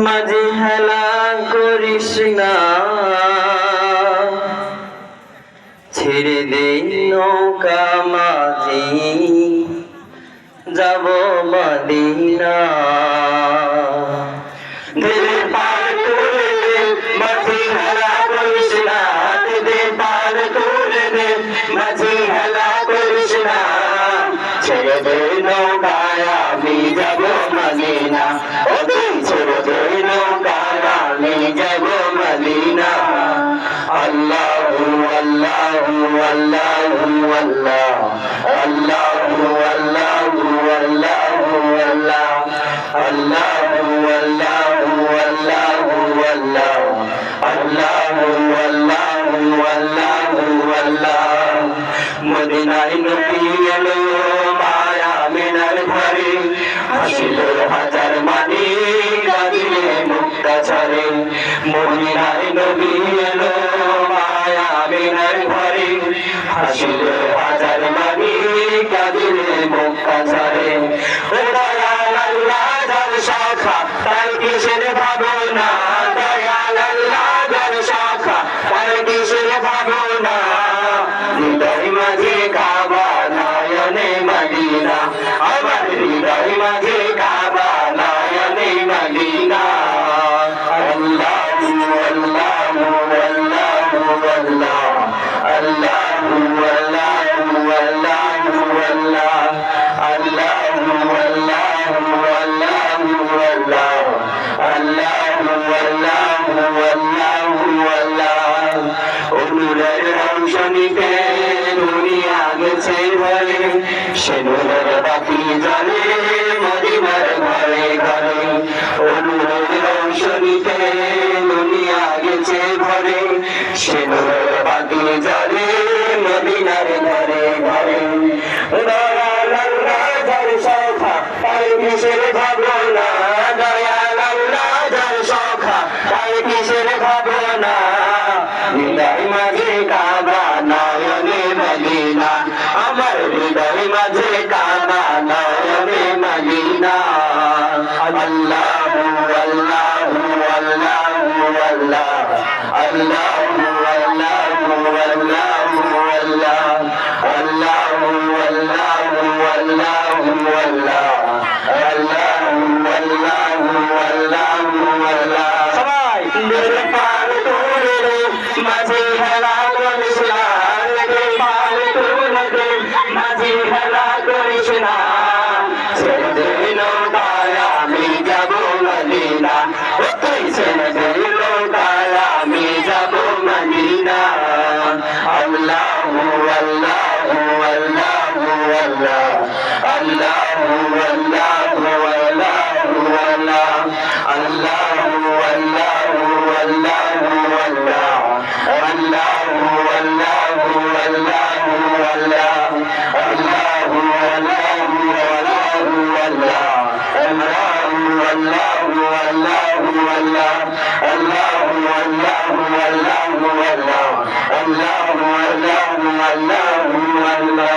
মাঝে হেলা করিস না, ছেড়ে দে নৌকা মাঝি যাব মদিনা। দিলে পার করে দে মাঝি হেলা করিস না, দিলে পার করে দে মাঝি হেলা করিস না, ছেড়ে দে নৌকায় আমি যাব মদিনা। ও তুই ছেড়ে দে নৌকায় আমি যাব মদিনা। আল্লাহু আল্লাহু আল্লাহু আল্লাহ, আল্লাহু আল্লাহু আল্লাহু আল্লাহ, আল্লাহু আল্লাহু আল্লাহু আল্লাহ, আল্লাহু আল্লাহু আল্লাহু আল্লাহ। মদিনায় নবী এলো মায়া মিনার ঘরে, হাসিল হাজার মানি কাঁদিলে মুক্তা ছাড়ে। মদিনায় নবী এলো মায়া মিনার ঘরে, হাসিল হাজার মানি কাঁদিলে মুক্তা ছাড়ে। ও দয়াল আল্লাহ যার শাখা তার কিসের ভাবনা, দয়াল আল্লাহ যার শাখা তার কিসের ভাবনা। হৃদয় মাঝে কাবা নয়নে মদিনা, আমার হৃদয় মাঝে কাবা নয়নে মদিনা। আল্লাহু আল্লাহু আল্লাহু আল্লাহ, আল্লাহু আল্লাহু আল্লাহু আল্লাহ, আল্লাহু আল্লাহু আল্লাহু আল্লাহ, আল্লাহু আল্লাহু আল্লাহু আল্লাহ। অনুরের অংশ নিতে দুনিয়া গেছে ভরে, সে নূরের বাতি জ্বলে মদিনার ঘরে ঘরে। অনুরের অংশ নিতে দুনিয়া গেছে ভরে, সে নূরের বাতি জ্বলে মদিনার ঘরে ঘরে। দয়াল আল্লাহ যার শাখা তার কিসের ভাবনা, দয়াল আল্লাহ যার শাখা তার কিসের ভাবনা। হৃদয় মাঝে কাবা নয়নে মদিনা, আমার হৃদয় মাঝে কাবা নয়নে মদিনা। আল্লাহু আল্লাহু আল্লাহু আল্লাহ, আল্লাহু আল্লাহু আল্লাহু আল্লাহ, আল্লাহু আল্লাহু আল্লাহু আল্লাহ, আল্লাহু আল্লাহু আল্লাহু আল্লাহ। সবাই দিল পার করে দে মাঝি হেলা করিস না, দিল পার করে দে মাঝি হেলা করিস না, ছেড়ে দে নৌকায় আমি যাব মদিনা। ও তুই ছেড়ে দে নৌকায় আমি যাব মদিনা। আল্লাহু আল্লাহু আল্লাহু আল্লাহ, আল্লাহু আল্লাহু আল্লাহু আল্লাহ, আল্লাহু আল্লাহু আল্লাহু আল্লাহ, আল্লাহু আল্লাহু আল্লাহু আল্লাহ, আল্লাহু আল্লাহু আল্লাহু আল্লাহ, আল্লাহু আল্লাহু আল্লাহু আল্লাহ, আল্লাহু আল্লাহু আল্লাহু আল্লাহ, আল্লাহু আল্লাহু আল্লাহু আল্লাহ।